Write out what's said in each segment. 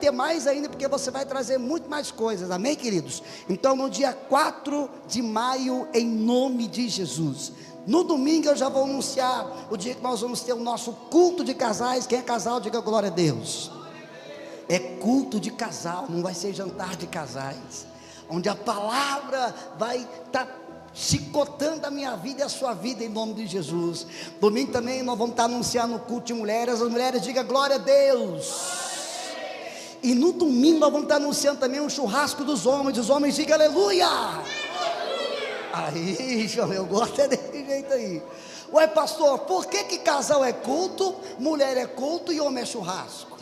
ter mais ainda, porque você vai trazer muito mais coisas, amém, queridos? Então, no dia 4 de maio, em nome de Jesus. No domingo eu já vou anunciar o dia que nós vamos ter o nosso culto de casais. Quem é casal, diga glória a Deus. É culto de casal, não vai ser jantar de casais, onde a palavra vai estar chicotando a minha vida e a sua vida, em nome de Jesus. Domingo também nós vamos estar anunciando o culto de mulheres. As mulheres digam glória a Deus. E no domingo nós vamos estar anunciando também um churrasco dos homens. Os homens digam aleluia. Aí, João, eu gosto desse jeito aí. Ué, pastor, por que casal é culto, mulher é culto e homem é churrasco?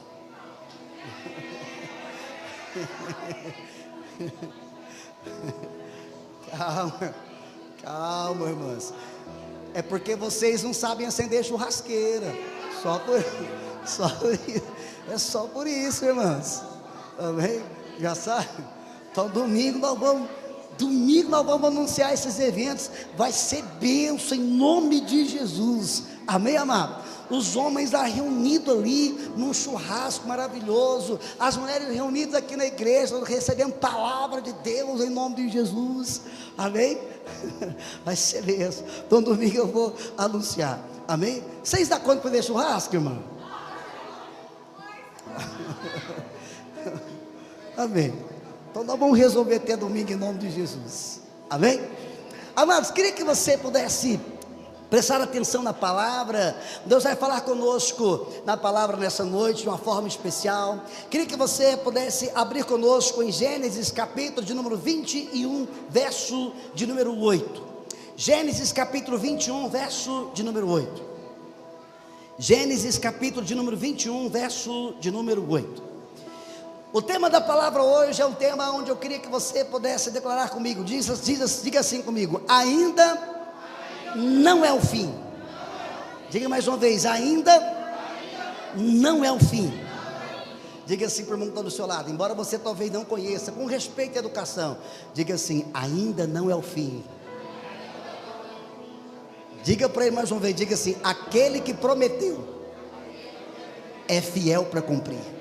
Calma, irmãs. É porque vocês não sabem acender churrasqueira. É só por isso, irmãs. Amém? Já sabe? Então domingo nós vamos anunciar esses eventos. Vai ser bênção em nome de Jesus. Amém, amado? Os homens lá reunidos ali num churrasco maravilhoso, as mulheres reunidas aqui na igreja, recebendo palavra de Deus em nome de Jesus. Amém? Vai ser bênção. Então domingo eu vou anunciar. Amém? Vocês dão conta de fazer churrasco, irmão? Amém. Então nós vamos resolver até domingo em nome de Jesus. Amém? Amados, queria que você pudesse prestar atenção na palavra. Deus vai falar conosco na palavra nessa noite de uma forma especial. Queria que você pudesse abrir conosco em Gênesis capítulo de número 21, verso de número 8. Gênesis capítulo 21, verso de número 8. Gênesis capítulo de número 21, verso de número 8. O tema da palavra hoje é um tema onde eu queria que você pudesse declarar comigo. Diga assim comigo: ainda não é o fim. Diga mais uma vez: ainda não é o fim. Diga assim para o irmão que está do seu lado, embora você talvez não conheça, com respeito à educação, diga assim: ainda não é o fim. Diga para ele mais uma vez, diga assim: aquele que prometeu é fiel para cumprir.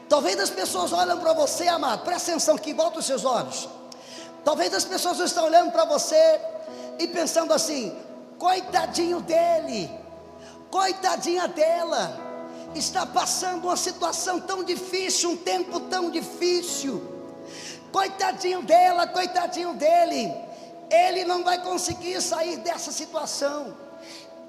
Talvez as pessoas olham para você, amado, presta atenção aqui, volta os seus olhos. Talvez as pessoas estão olhando para você e pensando assim: coitadinho dele, coitadinha dela, está passando uma situação tão difícil, um tempo tão difícil. Coitadinho dela, coitadinho dele, ele não vai conseguir sair dessa situação,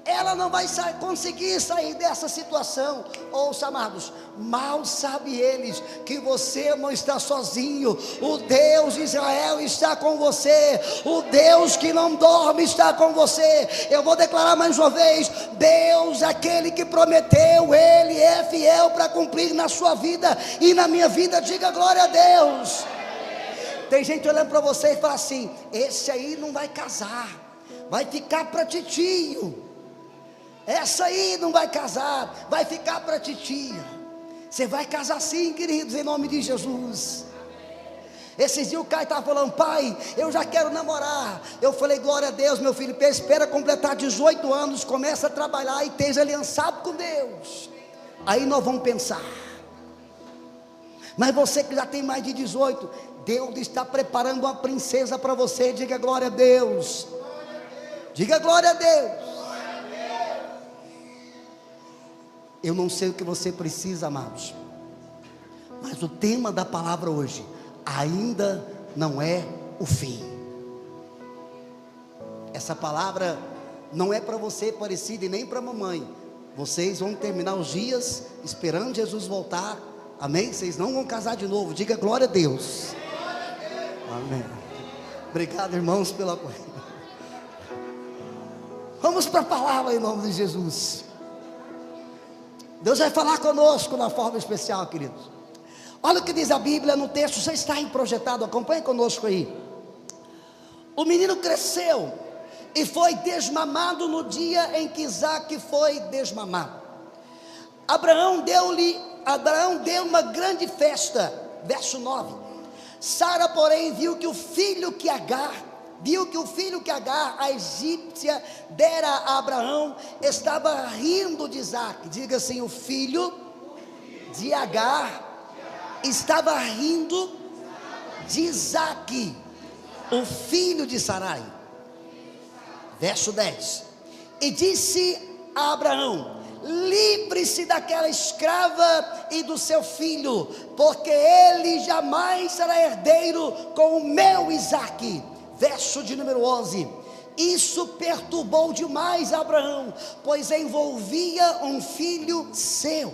ela não vai conseguir sair dessa situação. Ouça, amados, mal sabe eles que você não está sozinho. O Deus de Israel está com você, o Deus que não dorme está com você. Eu vou declarar mais uma vez: Deus, aquele que prometeu, Ele é fiel para cumprir na sua vida e na minha vida. Diga glória a Deus. Tem gente olhando para você e fala assim: esse aí não vai casar, vai ficar para titio. Essa aí não vai casar, vai ficar para titia. Você vai casar sim, queridos, em nome de Jesus. Esses dias o Caio estava falando: pai, eu já quero namorar. Eu falei: glória a Deus, meu filho, espera completar 18 anos, começa a trabalhar e esteja aliançado com Deus. Aí nós vamos pensar. Mas você que já tem mais de 18, Deus está preparando uma princesa para você. Diga glória a Deus. Diga glória a Deus. Eu não sei o que você precisa, amados, mas o tema da palavra hoje: ainda não é o fim. Essa palavra não é para você, Aparecida, e nem para a mamãe. Vocês vão terminar os dias esperando Jesus voltar, amém? Vocês não vão casar de novo. Diga glória a Deus. Amém. Obrigado, irmãos, pela coisa. Vamos para a palavra em nome de Jesus. Deus vai falar conosco na forma especial, queridos. Olha o que diz a Bíblia no texto. Você está aí projetado, acompanhe conosco aí. O menino cresceu e foi desmamado no dia em que Isaque foi desmamado. Abraão deu uma grande festa. Verso 9. Sara, porém, viu que o filho que Agar viu que o filho que Agar, a egípcia, dera a Abraão, estava rindo de Isaque. Diga assim: o filho de Agar estava rindo de Isaque, o filho de Sarai. Verso 10: e disse a Abraão: livre-se daquela escrava e do seu filho, porque ele jamais será herdeiro com o meu Isaque. Verso de número 11: isso perturbou demais Abraão, pois envolvia um filho seu.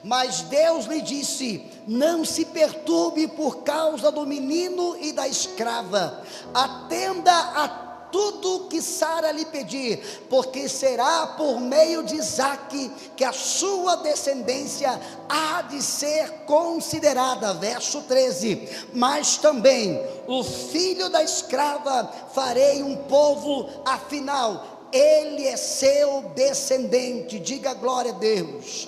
Mas Deus lhe disse: não se perturbe por causa do menino e da escrava, atenda a tudo que Sara lhe pedir, porque será por meio de Isaque que a sua descendência há de ser considerada. Verso 13: mas também o filho da escrava farei um povo, afinal ele é seu descendente. Diga glória a Deus.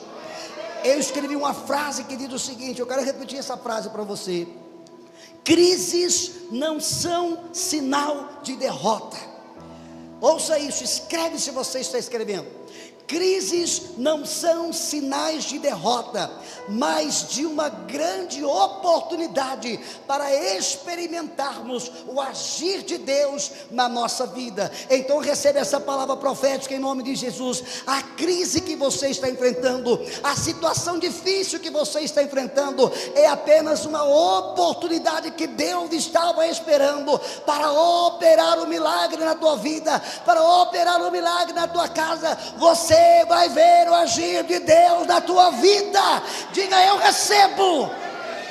Eu escrevi uma frase que diz o seguinte, eu quero repetir essa frase para você: crises não são sinal de derrota. Ouça isso, escreve se você está escrevendo. Crises não são sinais de derrota, mas de uma grande oportunidade para experimentarmos o agir de Deus na nossa vida. Então receba essa palavra profética em nome de Jesus. A crise que você está enfrentando, a situação difícil que você está enfrentando, é apenas uma oportunidade que Deus estava esperando para operar o milagre na tua vida, para operar o milagre na tua casa. Você vai ver o agir de Deus na tua vida. Diga: eu recebo,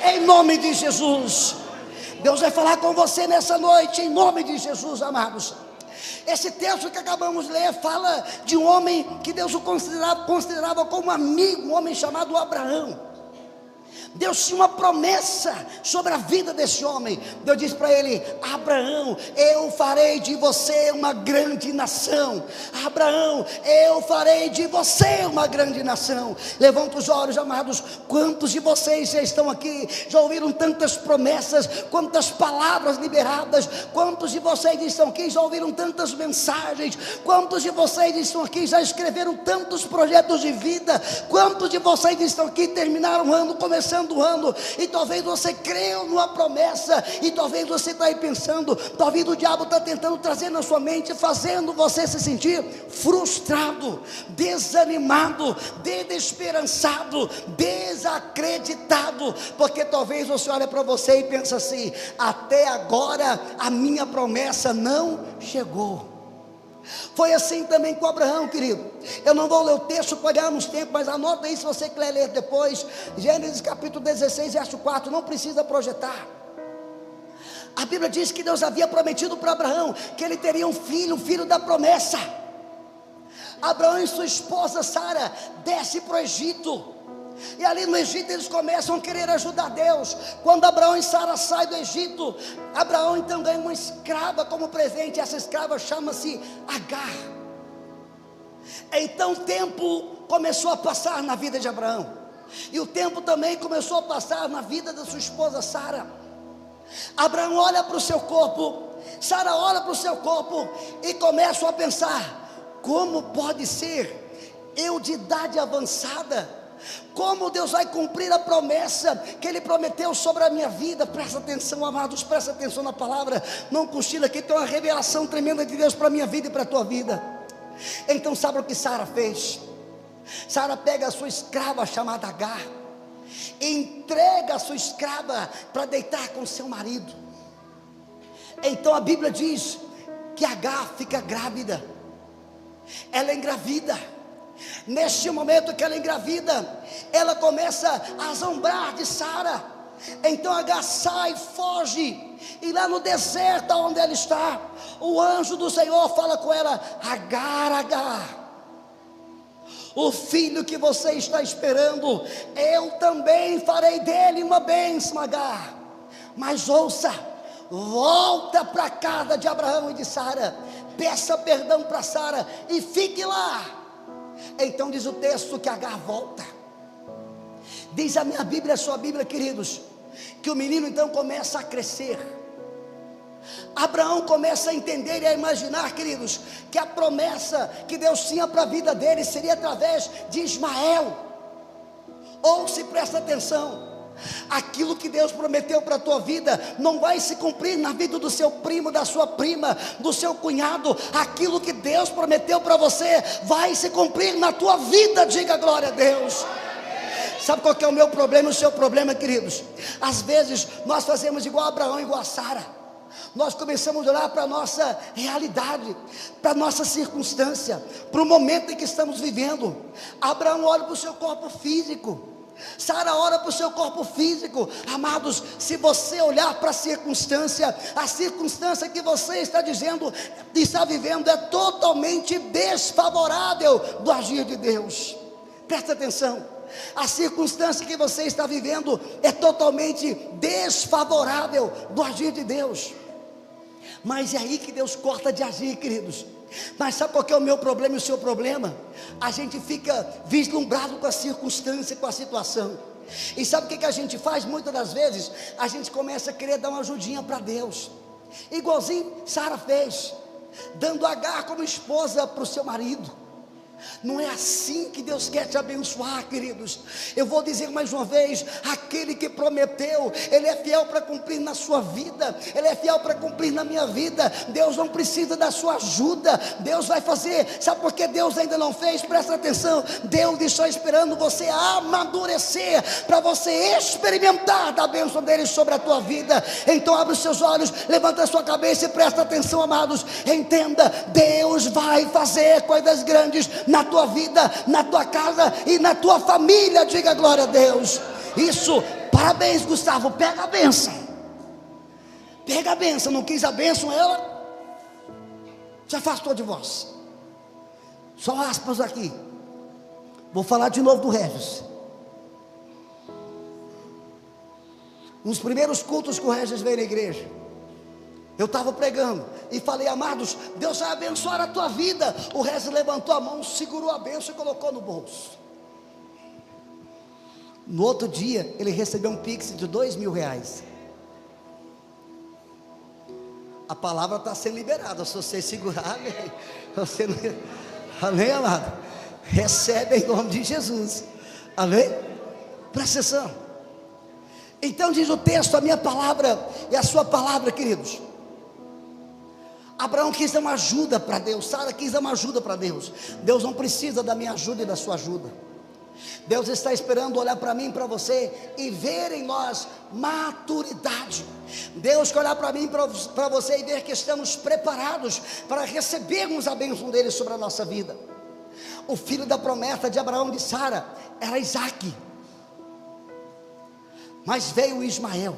em nome de Jesus. Deus vai falar com você nessa noite, em nome de Jesus, amados. Esse texto que acabamos de ler fala de um homem que Deus o considerava como amigo, um homem chamado Abraão. Deus tinha uma promessa sobre a vida desse homem. Deus disse para ele: Abraão, eu farei de você uma grande nação. Abraão, eu farei de você uma grande nação. Levanta os olhos, amados. Quantos de vocês já estão aqui, já ouviram tantas promessas, quantas palavras liberadas? Quantos de vocês estão aqui, já ouviram tantas mensagens? Quantos de vocês estão aqui, já escreveram tantos projetos de vida? Quantos de vocês estão aqui, terminaram o ano, começando o ano, e talvez você creu numa promessa, e talvez você está aí pensando, talvez o diabo está tentando trazer na sua mente, fazendo você se sentir frustrado, desanimado, desesperançado, desacreditado, porque talvez você olha para você e pensa assim: até agora a minha promessa não chegou. Foi assim também com Abraão, querido. Eu não vou ler o texto para ganharmos tempo, mas anota aí se você quer ler depois. Gênesis capítulo 16, verso 4, não precisa projetar. A Bíblia diz que Deus havia prometido para Abraão que ele teria um filho, o filho da promessa. Abraão e sua esposa Sara descem para o Egito. E ali no Egito eles começam a querer ajudar Deus. Quando Abraão e Sara saem do Egito, Abraão então ganha uma escrava como presente. Essa escrava chama-se Agar. Então o tempo começou a passar na vida de Abraão, e o tempo também começou a passar na vida da sua esposa Sara. Abraão olha para o seu corpo, Sara olha para o seu corpo, e começam a pensar: como pode ser eu de idade avançada? Como Deus vai cumprir a promessa que Ele prometeu sobre a minha vida? Presta atenção, amados, presta atenção na palavra. Não cochila, aqui tem uma revelação tremenda de Deus para a minha vida e para a tua vida. Então sabe o que Sara fez? Sara pega a sua escrava chamada Agar, entrega a sua escrava para deitar com seu marido. Então a Bíblia diz que Agar fica grávida. Ela engravida. Neste momento que ela engravida, ela começa a zombar de Sara. Então Agar sai, foge, e lá no deserto onde ela está, o anjo do Senhor fala com ela: Agar, Agar, o filho que você está esperando, eu também farei dele uma bênção, Agar. Mas ouça, volta para a casa de Abraão e de Sara, peça perdão para Sara e fique lá. Então diz o texto que Agar volta. Diz a minha Bíblia, a sua Bíblia, queridos, que o menino então começa a crescer. Abraão começa a entender e a imaginar, queridos, que a promessa que Deus tinha para a vida dele seria através de Ismael. Ouça e presta atenção. Aquilo que Deus prometeu para a tua vida não vai se cumprir na vida do seu primo, da sua prima, do seu cunhado. Aquilo que Deus prometeu para você vai se cumprir na tua vida. Diga glória a Deus. Sabe qual que é o meu problema e o seu problema, queridos? Às vezes nós fazemos igual a Abraão, igual a Sara. Nós começamos a olhar para a nossa realidade, para a nossa circunstância, para o momento em que estamos vivendo. Abraão olha para o seu corpo físico, Sara olha para o seu corpo físico. Amados, se você olhar para a circunstância que você está dizendo, está vivendo, é totalmente desfavorável do agir de Deus. Presta atenção. A circunstância que você está vivendo é totalmente desfavorável do agir de Deus. Mas é aí que Deus corta de agir, queridos. Mas sabe qual que é o meu problema e o seu problema? A gente fica vislumbrado com a circunstância, com a situação. E sabe o que a gente faz? Muitas das vezes a gente começa a querer dar uma ajudinha para Deus, igualzinho Sara fez, dando Agar como esposa para o seu marido. Não é assim que Deus quer te abençoar, queridos. Eu vou dizer mais uma vez: aquele que prometeu, Ele é fiel para cumprir na sua vida, Ele é fiel para cumprir na minha vida. Deus não precisa da sua ajuda, Deus vai fazer. Sabe por que Deus ainda não fez? Presta atenção. Deus está esperando você amadurecer, para você experimentar da bênção dEle sobre a tua vida. Então abre os seus olhos, levanta a sua cabeça e presta atenção, amados. Entenda, Deus vai fazer coisas grandes na tua vida, na tua casa e na tua família. Diga glória a Deus. Isso, parabéns, Gustavo. Pega a bênção, pega a bênção. Não quis a bênção, ela se afastou de vós. Só aspas aqui. Vou falar de novo do Regis. Nos primeiros cultos que o Regis veio na igreja, eu estava pregando e falei: amados, Deus vai abençoar a tua vida. O Regis levantou a mão, segurou a bênção e colocou no bolso. No outro dia ele recebeu um pix de R$2.000. A palavra está sendo liberada. Se você segurar, amém. Você não... Amém, amado? Recebe em nome de Jesus. Amém? Presta atenção. Então diz o texto: a minha palavra e a sua palavra, queridos. Abraão quis dar uma ajuda para Deus, Sara quis dar uma ajuda para Deus. Deus não precisa da minha ajuda e da sua ajuda. Deus está esperando olhar para mim e para você e ver em nós maturidade. Deus quer olhar para mim e para você e ver que estamos preparados para recebermos a bênção dele sobre a nossa vida. O filho da promessa de Abraão e de Sara era Isaque, mas veio Ismael.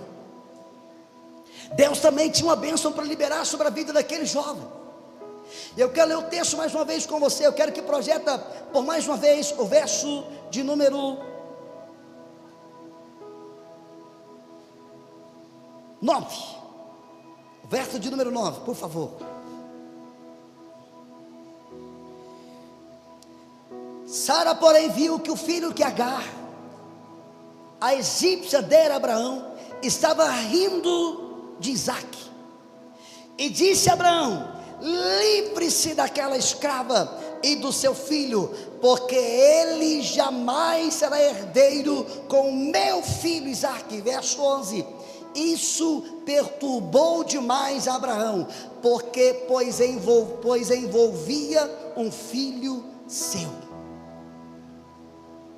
Deus também tinha uma bênção para liberar sobre a vida daquele jovem. Eu quero ler o texto mais uma vez com você. Eu quero que projeta por mais uma vez o verso de número 9. O verso de número 9, por favor. Sara, porém, viu que o filho que Agar, a egípcia, dera a Abraão, estava rindo de Isaque, e disse a Abraão: livre-se daquela escrava e do seu filho, porque ele jamais será herdeiro com o meu filho Isaque. Verso 11. Isso perturbou demais a Abraão, pois envolvia um filho seu.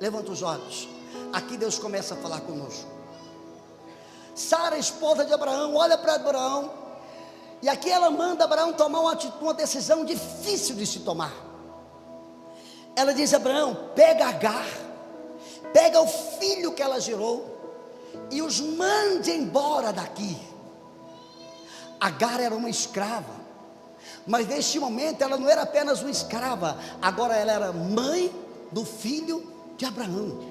Levanta os olhos. Aqui Deus começa a falar conosco. Sara, esposa de Abraão, olha para Abraão, e aqui ela manda Abraão tomar uma decisão difícil de se tomar. Ela diz a Abraão: pega Agar, pega o filho que ela gerou e os mande embora daqui. Agar era uma escrava, mas neste momento ela não era apenas uma escrava, agora ela era mãe do filho de Abraão.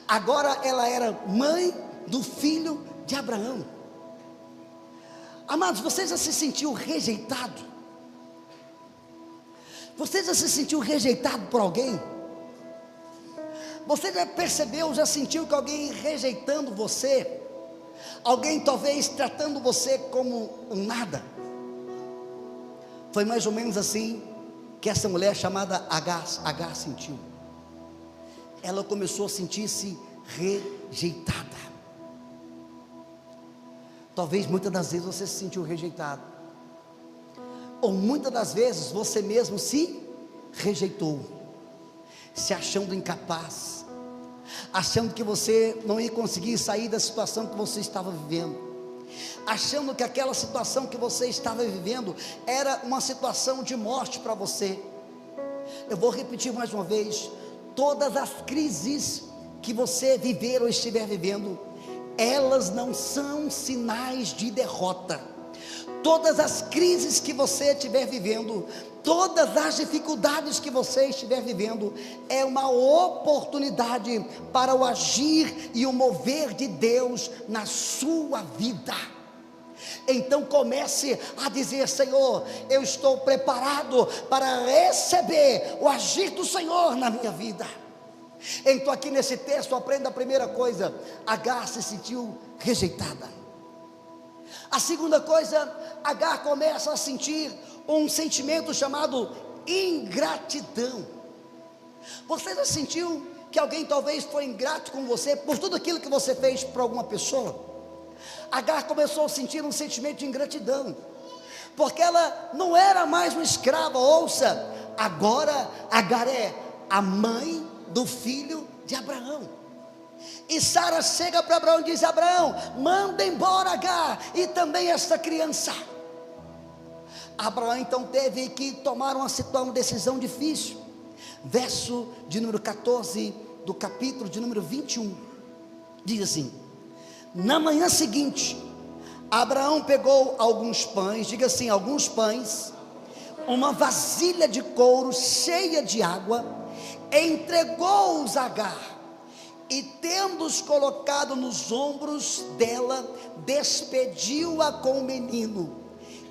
Agora ela era mãe do filho de Abraão. Amados, você já se sentiu rejeitado? Você já se sentiu rejeitado por alguém? Você já percebeu, já sentiu que alguém rejeitando você? alguém talvez tratando você como um nada. Foi mais ou menos assim que essa mulher chamada Agar sentiu. Ela começou a sentir-se rejeitada. Talvez muitas das vezes você se sentiu rejeitado, ou muitas das vezes você mesmo se rejeitou, se achando incapaz, achando que você não ia conseguir sair da situação que você estava vivendo, achando que aquela situação que você estava vivendo era uma situação de morte para você. Eu vou repetir mais uma vez: todas as crises que você viver ou estiver vivendo, elas não são sinais de derrota. Todas as crises que você estiver vivendo, todas as dificuldades que você estiver vivendo, é uma oportunidade para o agir e o mover de Deus na sua vida. Então comece a dizer: Senhor, eu estou preparado para receber o agir do Senhor na minha vida. Então aqui nesse texto, aprenda a primeira coisa: Agar se sentiu rejeitada. A segunda coisa, Agar começa a sentir um sentimento chamado ingratidão. Você já sentiu que alguém talvez foi ingrato com você por tudo aquilo que você fez para alguma pessoa? Agar começou a sentir um sentimento de ingratidão, porque ela não era mais uma escrava. Ouça, agora Agar é a mãe do filho de Abraão. E Sara chega para Abraão e diz: Abraão, manda embora Agar e também esta criança. Abraão então teve que tomar uma decisão difícil. Verso de número 14 do capítulo de número 21, diz assim: na manhã seguinte, Abraão pegou alguns pães, diga assim, alguns pães, uma vasilha de couro cheia de água, entregou-os a Agar, e tendo-os colocado nos ombros dela, despediu-a com o menino,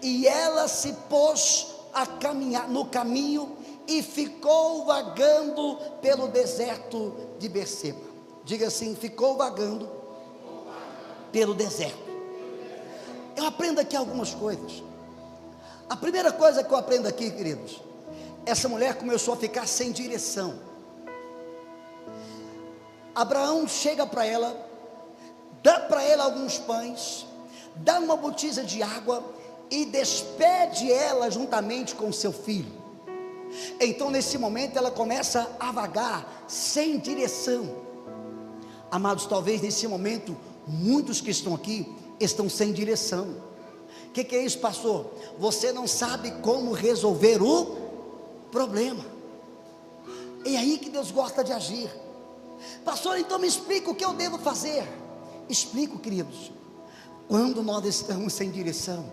e ela se pôs a caminhar no caminho e ficou vagando pelo deserto de Berseba. Diga assim: ficou vagando pelo deserto. Eu aprendo aqui algumas coisas. A primeira coisa que eu aprendo aqui, queridos, essa mulher começou a ficar sem direção. Abraão chega para ela, dá para ela alguns pães, dá uma botija de água e despede ela juntamente com seu filho. Então nesse momento ela começa a vagar sem direção. Amados, talvez nesse momento muitos que estão aqui estão sem direção. O que é isso, pastor? Você não sabe como resolver o problema. É aí que Deus gosta de agir. Pastor, então me explica o que eu devo fazer. Explico, queridos. Quando nós estamos sem direção,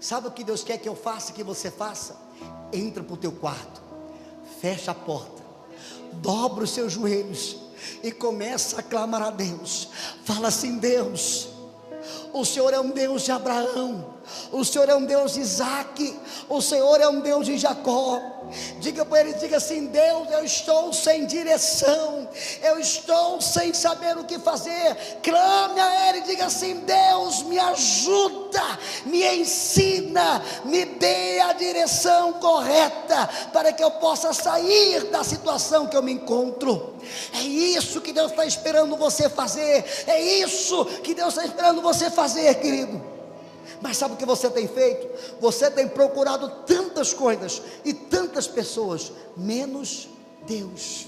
sabe o que Deus quer que eu faça, que você faça? Entra para o teu quarto, fecha a porta, dobra os seus joelhos e começa a clamar a Deus. Fala assim: Deus, o Senhor é um Deus de Abraão, o Senhor é um Deus de Isaac, o Senhor é um Deus de Jacó. Diga para ele, diga assim: Deus, eu estou sem direção, eu estou sem saber o que fazer. Clame a ele, diga assim: Deus, me ajuda, me ensina, me dê a direção correta, para que eu possa sair da situação que eu me encontro. É isso que Deus está esperando você fazer, é isso que Deus está esperando você fazer, querido. Mas sabe o que você tem feito? Você tem procurado tantas coisas e tantas pessoas, menos Deus.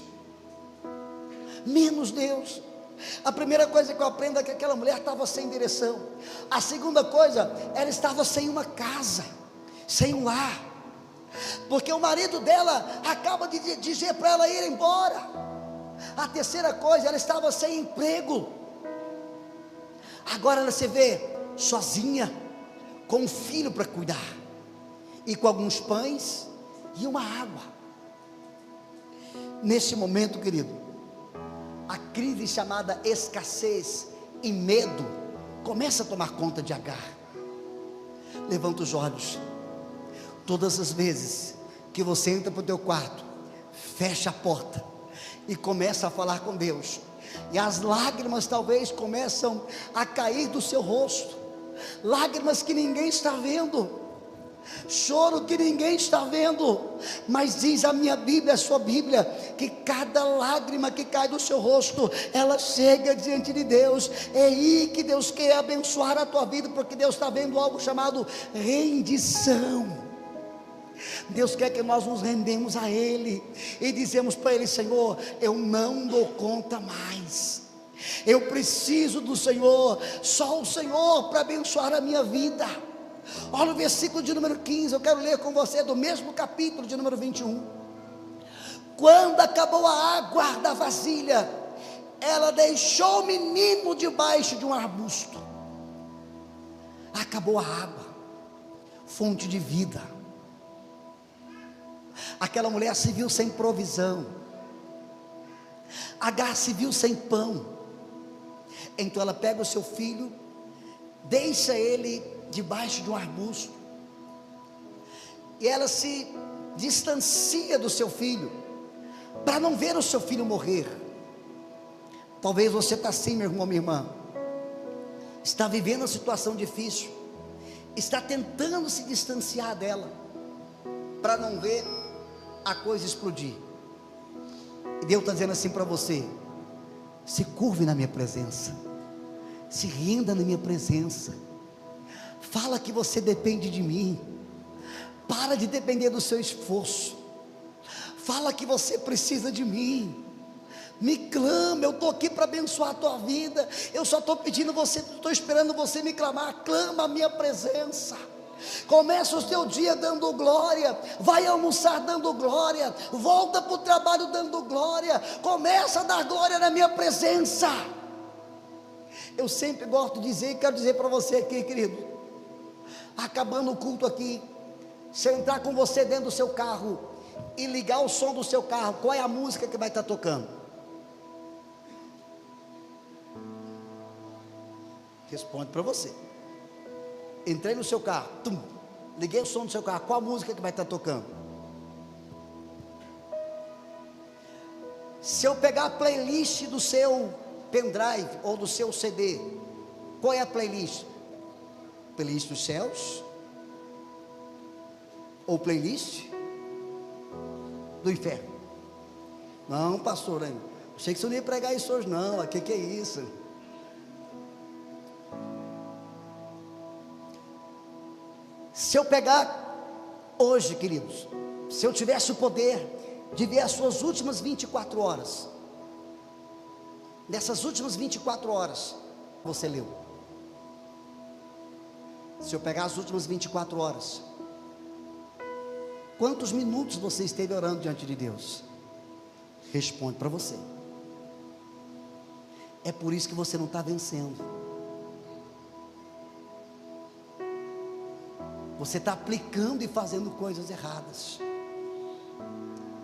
Menos Deus. A primeira coisa que eu aprendo é que aquela mulher estava sem direção. A segunda coisa, ela estava sem uma casa, sem um lar, porque o marido dela acaba de dizer para ela ir embora. A terceira coisa, ela estava sem emprego. Agora ela se vê sozinha, com um filho para cuidar, e com alguns pães e uma água. Neste momento, querido, a crise chamada escassez e medo começa a tomar conta de Agar. Levanta os olhos. Todas as vezes que você entra para o teu quarto, fecha a porta e começa a falar com Deus, e as lágrimas talvez começam a cair do seu rosto, lágrimas que ninguém está vendo, choro que ninguém está vendo, mas diz a minha Bíblia, a sua Bíblia, que cada lágrima que cai do seu rosto, ela chega diante de Deus. É aí que Deus quer abençoar a tua vida, porque Deus está vendo algo chamado rendição. Deus quer que nós nos rendemos a Ele e dizemos para Ele: Senhor, eu não dou conta mais, eu preciso do Senhor, só o Senhor para abençoar a minha vida. Olha o versículo de número 15, eu quero ler com você do mesmo capítulo de número 21. Quando acabou a água da vasilha, ela deixou o menino debaixo de um arbusto. Acabou a água, fonte de vida. Aquela mulher se viu sem provisão, Agar se viu sem pão. Então ela pega o seu filho, deixa ele debaixo de um arbusto, e ela se distancia do seu filho, para não ver o seu filho morrer. Talvez você está assim, meu irmão, minha irmã, está vivendo uma situação difícil, está tentando se distanciar dela, para não ver a coisa explodir. E Deus está dizendo assim para você: se curve na minha presença, se renda na minha presença, fala que você depende de mim, para de depender do seu esforço, fala que você precisa de mim, me clama, eu estou aqui para abençoar a tua vida, eu só estou pedindo você, estou esperando você me clamar, clama a minha presença. Começa o seu dia dando glória, vai almoçar dando glória, volta para o trabalho dando glória, começa a dar glória na minha presença. Eu sempre gosto de dizer, quero dizer para você aqui, querido, acabando o culto aqui, se eu entrar com você dentro do seu carro e ligar o som do seu carro, qual é a música que vai estar tocando? Responde para você. Entrei no seu carro, liguei o som do seu carro, qual a música que vai estar tocando? Se eu pegar a playlist do seu pendrive ou do seu CD, qual é a playlist? Playlist dos céus? Ou playlist do inferno? Não, pastor, achei que você não ia pregar isso hoje não, o que é isso? Se eu pegar hoje, queridos, se eu tivesse o poder de ver as suas últimas 24 horas, nessas últimas 24 horas, você leu. Se eu pegar as últimas 24 horas, quantos minutos você esteve orando diante de Deus? Responde para você. É por isso que você não está vencendo. Você está aplicando e fazendo coisas erradas.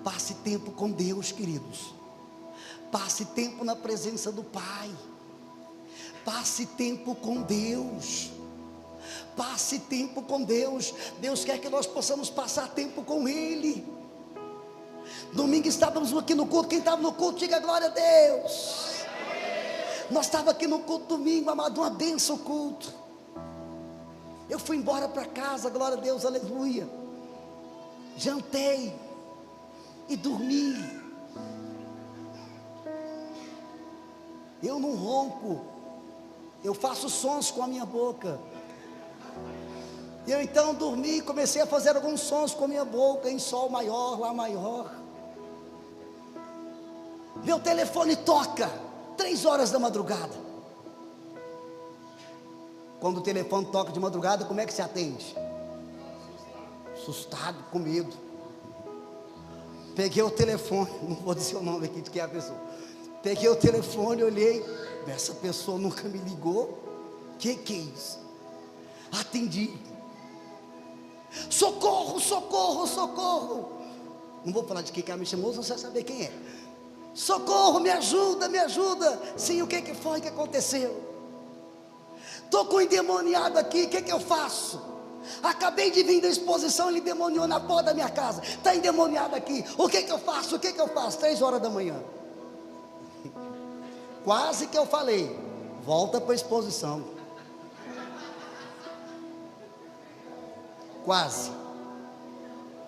Passe tempo com Deus, queridos. Passe tempo na presença do Pai. Passe tempo com Deus. Passe tempo com Deus. Deus quer que nós possamos passar tempo com Ele. Domingo estávamos aqui no culto. Quem estava no culto, diga glória a Deus. Nós estávamos aqui no culto domingo, amado, uma bênção o culto. Eu fui embora para casa, glória a Deus, aleluia. Jantei e dormi. Eu não ronco, eu faço sons com a minha boca. Eu então dormi e comecei a fazer alguns sons com a minha boca, em sol maior, lá maior. Meu telefone toca, 3 horas da madrugada. Quando o telefone toca de madrugada, como é que se atende? Assustado, com medo. Peguei o telefone, não vou dizer o nome aqui de quem é a pessoa. Peguei o telefone, olhei, essa pessoa nunca me ligou. Que é isso? Atendi. Socorro, socorro, socorro. Não vou falar de quem ela me chamou, você vai saber quem é. Socorro, me ajuda, me ajuda. Sim, o que foi que aconteceu? Estou com o endemoniado aqui, o que eu faço? Acabei de vir da exposição, ele demoniou na porta da minha casa, está endemoniado aqui, o que eu faço? 3 horas da manhã. quase que eu falei, volta para a exposição. Quase,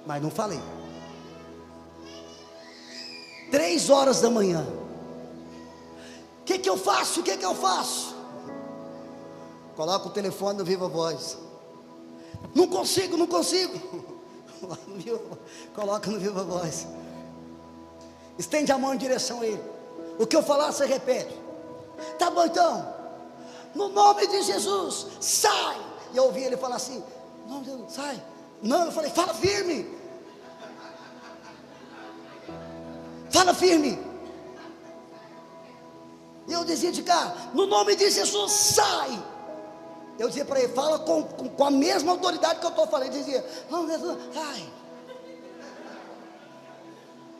mas não falei. 3 horas da manhã. O que eu faço? O que eu faço? Coloca o telefone no Viva Voz. Não consigo. Coloca no Viva Voz. Estende a mão em direção a ele. O que eu falar, você repete. Tá bom então. No nome de Jesus, sai. E eu ouvi ele falar assim: não, sai. Não, eu falei, fala firme. Fala firme. E eu dizia de cá, no nome de Jesus, sai. Eu dizia para ele, fala com a mesma autoridade que eu estou falando. Ele dizia, não, sai.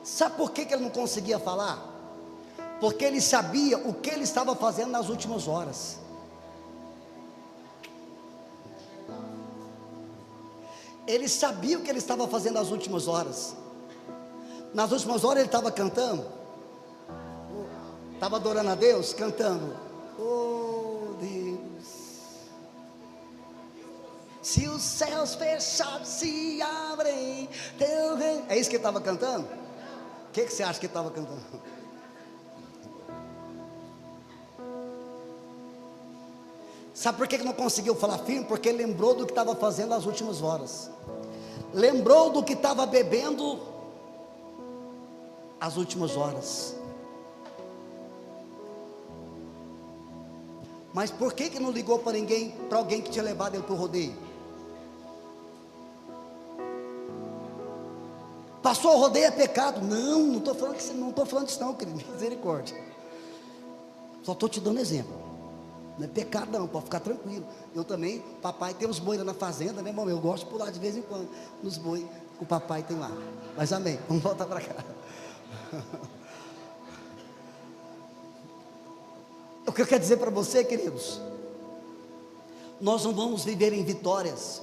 Sabe por que ele não conseguia falar? Porque ele sabia o que ele estava fazendo nas últimas horas. Ele sabia o que ele estava fazendo nas últimas horas. Nas últimas horas ele estava cantando, estava adorando a Deus, cantando, oh Deus, se os céus fechados se abrem, teu reino. É isso que ele estava cantando? O que você acha que ele estava cantando? Sabe por que não conseguiu falar firme? Porque ele lembrou do que estava fazendo nas últimas horas, lembrou do que estava bebendo as últimas horas. Mas por que não ligou para ninguém, para alguém que tinha levado ele para o rodeio? Passou o rodeio é pecado? Não estou falando que não estou falando disso não, querido, misericórdia. Só estou te dando exemplo. Não é pecado não, pode ficar tranquilo. Eu também, papai tem uns boi lá na fazenda, né, irmão? Eu gosto de pular de vez em quando nos boi que o papai tem lá. Mas amém, vamos voltar para cá. O que eu quero dizer para você, queridos, nós não vamos viver em vitórias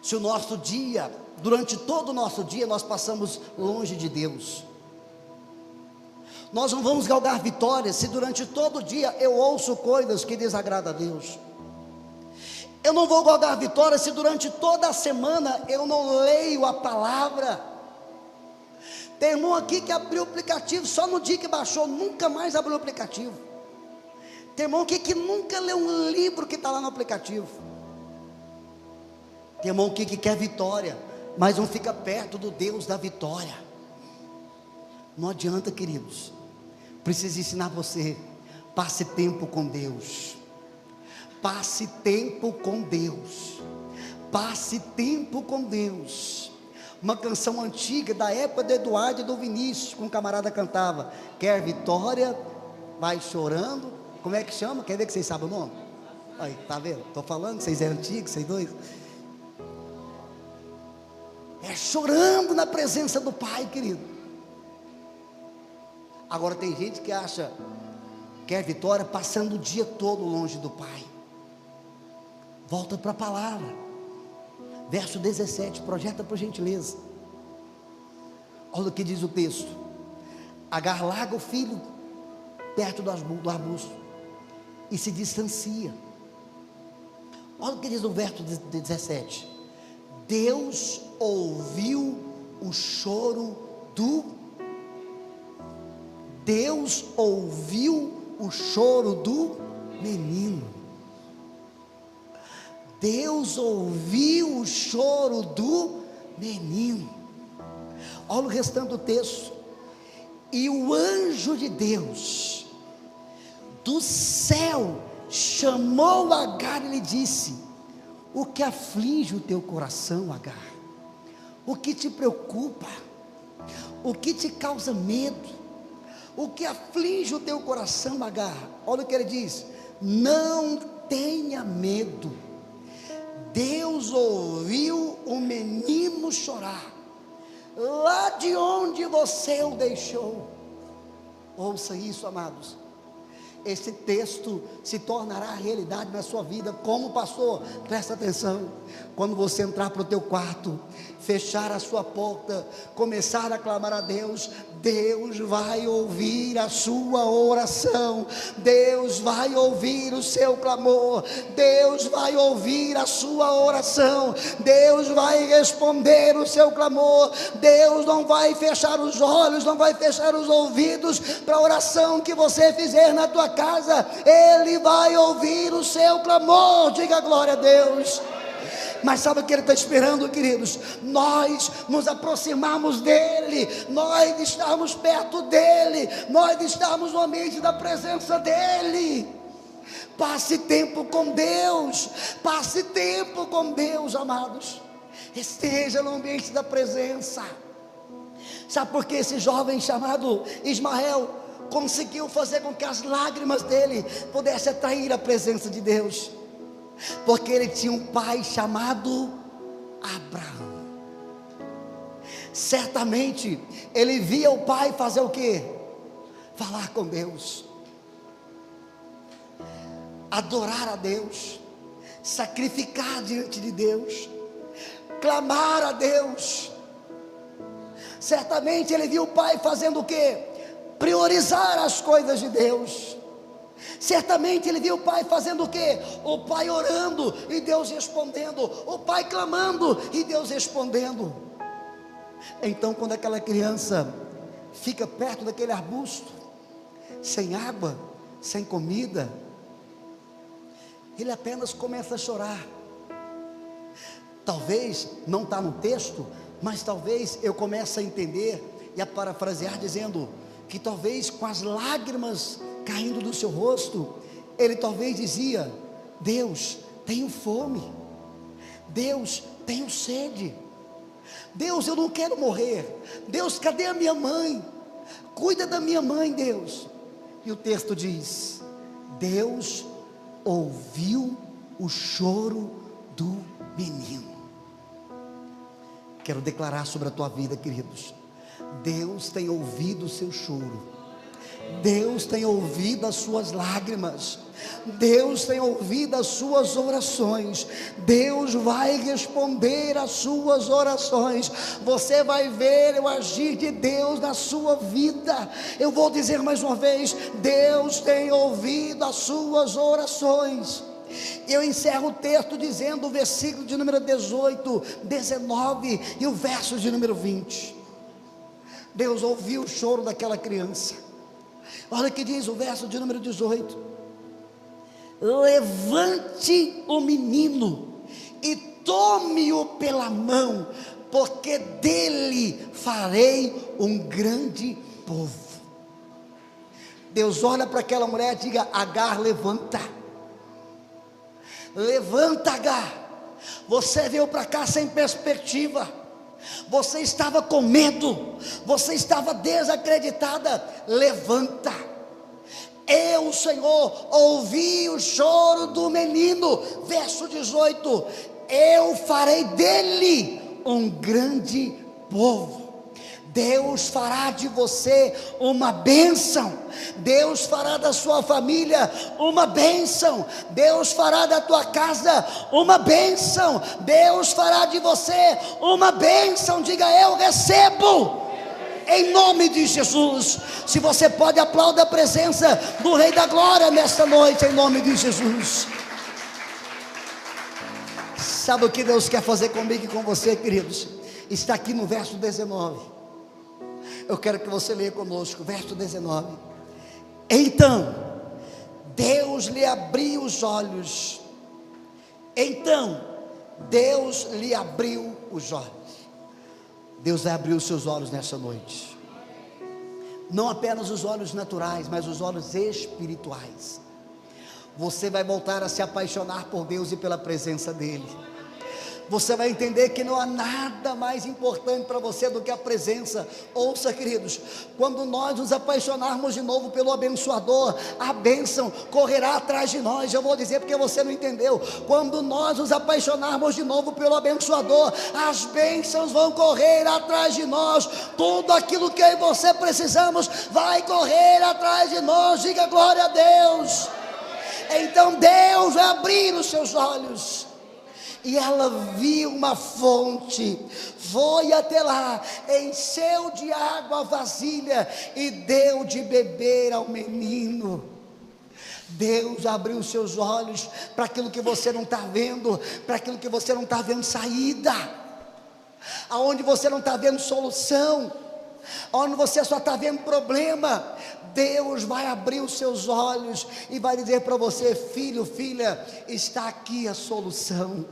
se o nosso dia, durante todo o nosso dia, nós passamos longe de Deus. Nós não vamos galgar vitórias se durante todo o dia eu ouço coisas que desagradam a Deus. Eu não vou galgar vitórias se durante toda a semana eu não leio a palavra. Tem irmão aqui que abriu o aplicativo, só no dia que baixou, nunca mais abriu o aplicativo. Tem irmão aqui que nunca leu um livro que está lá no aplicativo. Tem irmão aqui que quer vitória, mas não fica perto do Deus da vitória. Não adianta, queridos. Preciso ensinar você, passe tempo com Deus. Passe tempo com Deus. Passe tempo com Deus. Uma canção antiga da época do Eduardo e do Vinícius, que um camarada cantava: quer vitória, vai chorando. Como é que chama? Quer ver que vocês sabem o nome? Aí, tá vendo? Estou falando, vocês eram antigos, vocês dois. É chorando na presença do Pai, querido. Agora tem gente que acha, quer vitória, passando o dia todo longe do Pai. Volta para a palavra. Verso 17, projeta por gentileza. Olha o que diz o texto. Agar larga o filho perto do arbusto e se distancia. Olha o que diz o verso 17. Deus ouviu o choro do menino. Deus ouviu o choro do menino. Olha o restante do texto. E o anjo de Deus do céu chamou Agar e lhe disse: o que aflige o teu coração, Agar? O que te preocupa? O que te causa medo? O que aflige o teu coração, Agar? Olha o que ele diz: não tenha medo. Deus ouviu o menino chorar, lá de onde você o deixou. Ouça isso, amados. Esse texto se tornará realidade na sua vida. Como pastor, presta atenção. Quando você entrar para o teu quarto fechar a sua porta, começar a clamar a Deus, Deus vai ouvir a sua oração, Deus vai ouvir o seu clamor, Deus vai ouvir a sua oração, Deus vai responder o seu clamor. Deus não vai fechar os olhos, não vai fechar os ouvidos para a oração que você fizer na tua casa. Ele vai ouvir o seu clamor. Diga glória a Deus. Mas sabe o que Ele está esperando, queridos? Nós nos aproximarmos dEle, nós estarmos perto dEle, nós estarmos no ambiente da presença dEle. Passe tempo com Deus, passe tempo com Deus, amados. Esteja no ambiente da presença. Sabe por que esse jovem chamado Ismael conseguiu fazer com que as lágrimas dele pudessem atrair a presença de Deus? Porque ele tinha um pai chamado Abraão. Certamente ele via o pai fazer o quê? Falar com Deus, adorar a Deus, sacrificar diante de Deus, clamar a Deus. Certamente ele viu o pai fazendo o quê? Priorizar as coisas de Deus. Certamente ele viu o pai fazendo o quê? O pai orando e Deus respondendo, o pai clamando e Deus respondendo. Então, quando aquela criança fica perto daquele arbusto, sem água, sem comida, ele apenas começa a chorar. Talvez não está no texto, mas talvez eu comece a entender e a parafrasear dizendo que talvez com as lágrimas caindo do seu rosto, ele talvez dizia: Deus, tenho fome, Deus, tenho sede, Deus, eu não quero morrer, Deus, cadê a minha mãe? Cuida da minha mãe, Deus. E o texto diz: Deus ouviu o choro do menino. Quero declarar sobre a tua vida, queridos, Deus tem ouvido o seu choro, Deus tem ouvido as suas lágrimas, Deus tem ouvido as suas orações, Deus vai responder as suas orações. Você vai ver o agir de Deus na sua vida. Eu vou dizer mais uma vez: Deus tem ouvido as suas orações. Eu encerro o texto dizendo o versículo de número 18, 19 e o verso de número 20. Deus ouviu o choro daquela criança. Olha o que diz o verso de número 18: levante o menino e tome-o pela mão, porque dele farei um grande povo. Deus olha para aquela mulher e diga: Agar, levanta. Levanta, Agar. Você veio para cá sem perspectiva, você estava com medo, você estava desacreditada. Levanta. Eu, Senhor, ouvi o choro do menino. Verso 18: eu farei dele um grande povo. Deus fará de você uma bênção, Deus fará da sua família uma bênção, Deus fará da tua casa uma bênção, Deus fará de você uma bênção. Diga: eu recebo, em nome de Jesus. Se você pode, aplauda a presença do Rei da Glória nesta noite, em nome de Jesus. Sabe o que Deus quer fazer comigo e com você, queridos? Está aqui no verso 19. Eu quero que você leia conosco, verso 19. Então Deus lhe abriu os olhos. Então Deus lhe abriu os olhos. Deus vai abrir os seus olhos nessa noite. Não apenas os olhos naturais, mas os olhos espirituais. Você vai voltar a se apaixonar por Deus e pela presença dEle. Você vai entender que não há nada mais importante para você do que a presença. Ouça, queridos, quando nós nos apaixonarmos de novo pelo abençoador, a bênção correrá atrás de nós. Eu vou dizer porque você não entendeu. Quando nós nos apaixonarmos de novo pelo abençoador, as bênçãos vão correr atrás de nós. Tudo aquilo que eu e você precisamos vai correr atrás de nós. Diga glória a Deus. Então Deus vai abrir os seus olhos. e ela viu uma fonte, foi até lá, encheu de água a vasilha e deu de beber ao menino. Deus abriu os seus olhos para aquilo que você não está vendo, para aquilo que você não está vendo saída, aonde você não está vendo solução, onde você só está vendo problema. Deus vai abrir os seus olhos e vai dizer para você: filho, filha, está aqui a solução,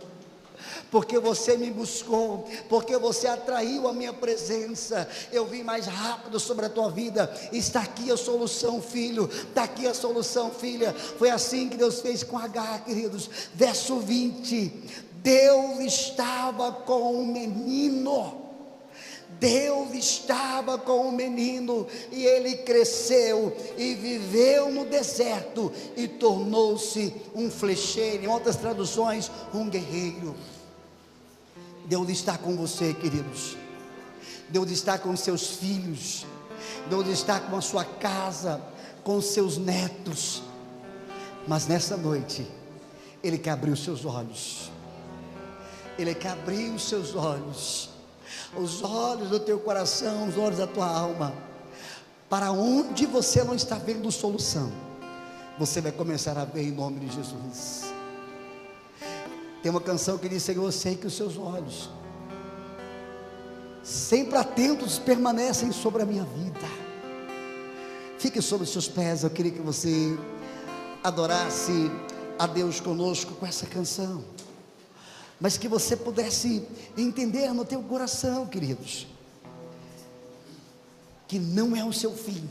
porque você me buscou, porque você atraiu a minha presença, eu vim mais rápido sobre a tua vida. Está aqui a solução, filho, está aqui a solução, filha. Foi assim que Deus fez com Agar, queridos. Verso 20: Deus estava com o menino. Deus estava com o menino, e ele cresceu e viveu no deserto e tornou-se um flecheiro, em outras traduções, um guerreiro. Deus está com você, queridos. Deus está com seus filhos. Deus está com a sua casa, com os seus netos. Mas nessa noite, Ele quer abrir os seus olhos. Ele quer abrir os seus olhos, os olhos do teu coração, os olhos da tua alma, para onde você não está vendo solução, você vai começar a ver em nome de Jesus. Tem uma canção que diz: Senhor, eu sei que os seus olhos, sempre atentos, permanecem sobre a minha vida. Fique sobre os seus pés. Eu queria que você adorasse a Deus conosco com essa canção, mas que você pudesse entender no teu coração, queridos, que não é o seu fim.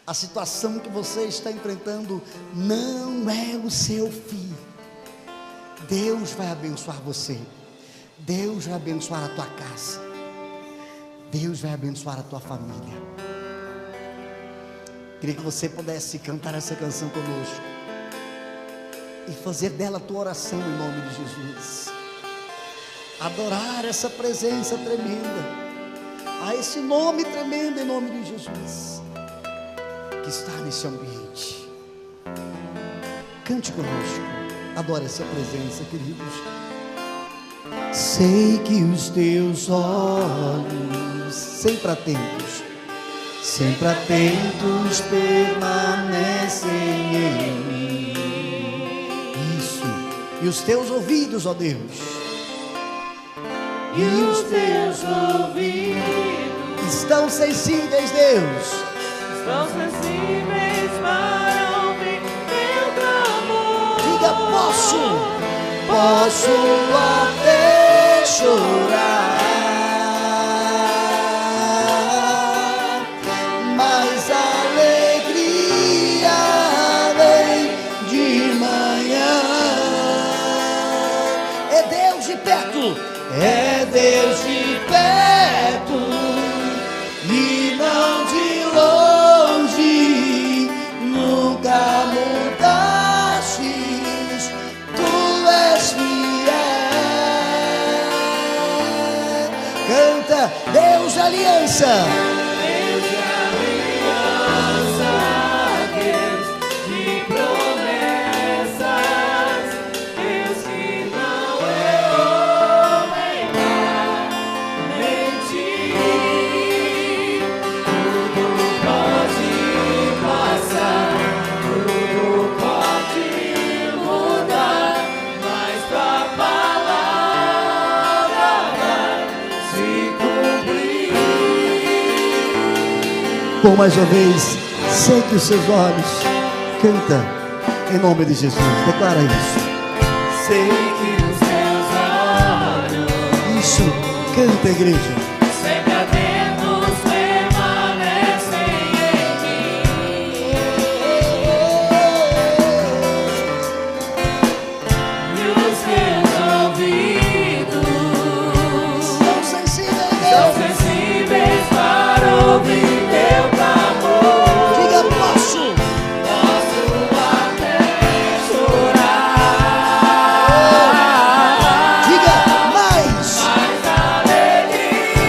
A situação que você está enfrentando não é o seu fim. Deus vai abençoar você. Deus vai abençoar a tua casa. Deus vai abençoar a tua família. Queria que você pudesse cantar essa canção conosco e fazer dela a tua oração em nome de Jesus. Adorar essa presença tremenda, a esse nome tremendo em nome de Jesus, que está nesse ambiente. Cante conosco, adore essa presença, queridos. Sei que os teus olhos, sempre atentos permanecem em mim. Isso. E os teus ouvidos, ó Deus, e os teus ouvidos estão sensíveis, Deus, estão sensíveis para ouvir meu clamor. Diga: posso até chorar, mas a alegria vem de manhã. É Deus de perto, é Deus de perto e não de longe. Nunca mudastes, tu és fiel. Canta: Deus de aliança, Deus de aliança, Deus de promessas, Deus que não é homem pra mentir. Tudo pode passar, tudo pode mudar, mas tua palavra vai se cumprir. por mais uma vez, sei que os seus olhos. Canta em nome de Jesus, declara isso. Sei que os teus olhos, Isso, canta, igreja. sempre atentos, permanecem em mim. E os teus ouvidos São sensíveis, são Deus. sensíveis para ouvir teu clamor. Diga: posso Até chorar, Diga: mais mas a alegria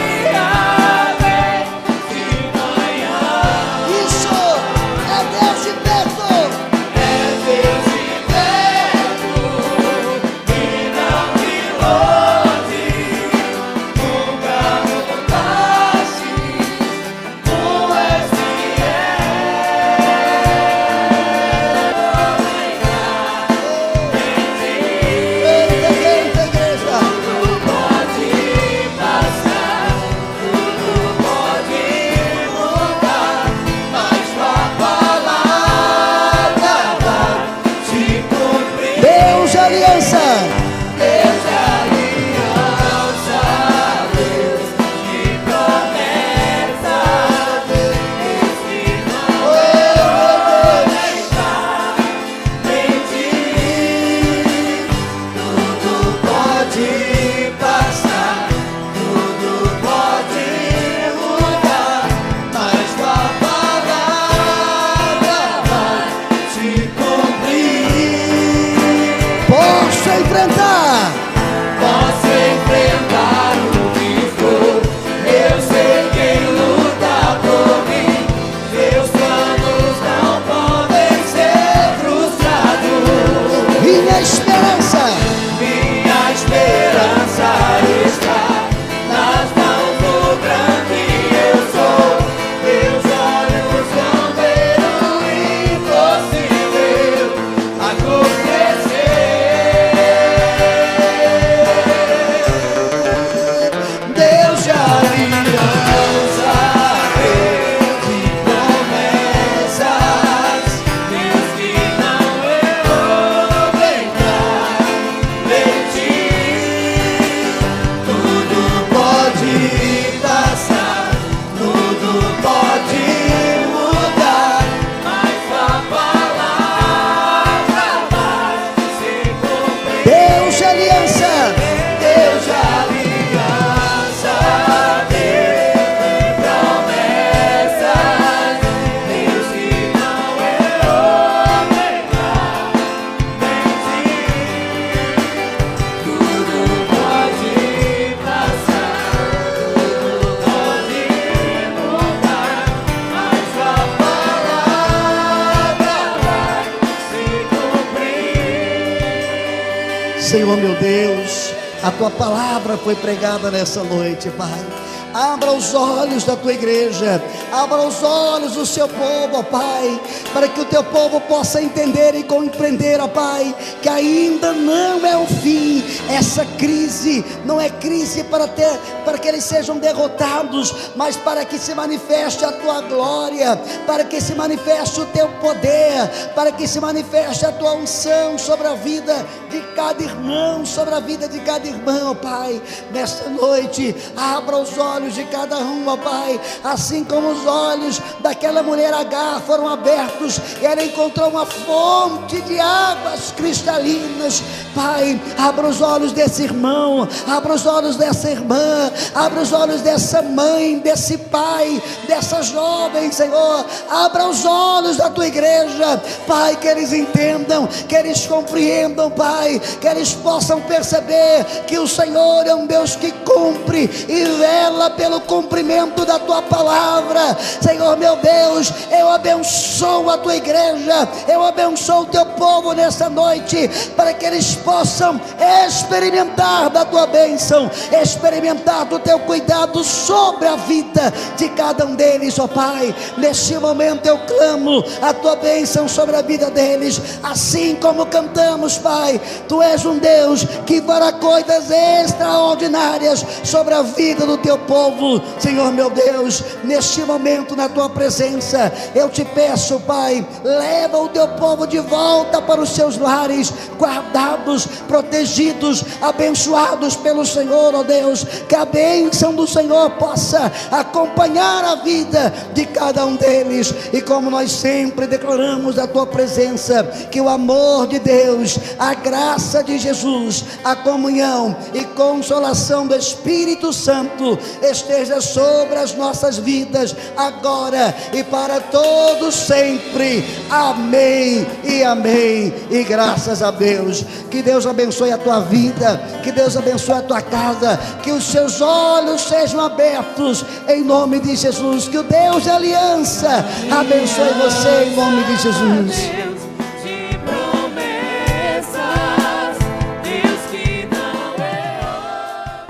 Senhor meu Deus, a tua palavra foi pregada nessa noite, Pai. Abra os olhos da tua igreja, abra os olhos do seu povo, ó Pai, para que o teu povo possa entender e compreender, ó Pai, que ainda não é o fim. Essa crise não é crise para que eles sejam derrotados, mas para que se manifeste a tua glória, para que se manifeste o teu poder, para que se manifeste a tua unção sobre a vida de cada irmão, sobre a vida de cada irmã, ó Pai. Nesta noite, abra os olhos de cada um, ó Pai, assim como os olhos daquela mulher Agar foram abertos e ela encontrou uma fonte de águas cristalinas. Pai, abra os olhos desse irmão, abra os olhos dessa irmã, abra os olhos dessa mãe, desse pai, dessa jovem, Senhor. Abra os olhos da tua igreja, Pai, que eles entendam, que eles compreendam, Pai, que eles possam perceber que o Senhor é um Deus que cumpre e vela pelo cumprimento da tua palavra. Senhor meu Deus, eu abençoo a tua igreja, eu abençoo o teu povo nessa noite, para que eles possam experimentar da tua bênção, experimentar do teu cuidado sobre a vida de cada um deles, ó Pai. Neste momento eu clamo a tua bênção sobre a vida deles, assim como cantamos, Pai. Tu és um Deus que fará coisas extraordinárias sobre a vida do teu povo. Senhor meu Deus, neste momento na tua presença, eu te peço, Pai, leva o teu povo de volta para os seus lares, guardados, protegidos, abençoados pelo Senhor, ó Deus. Que a bênção do Senhor possa acompanhar a vida de cada um deles, e como nós sempre declaramos a tua presença, que o amor de Deus, a graça de Jesus, a comunhão e consolação do Espírito Santo esteja sobre as nossas vidas, agora e para todos sempre. Amém e amém, e graças a Deus. Que Deus abençoe a tua vida, que Deus abençoe a tua casa, que os seus olhos sejam abertos em nome de Jesus. Que o Deus de aliança abençoe você em nome de Jesus.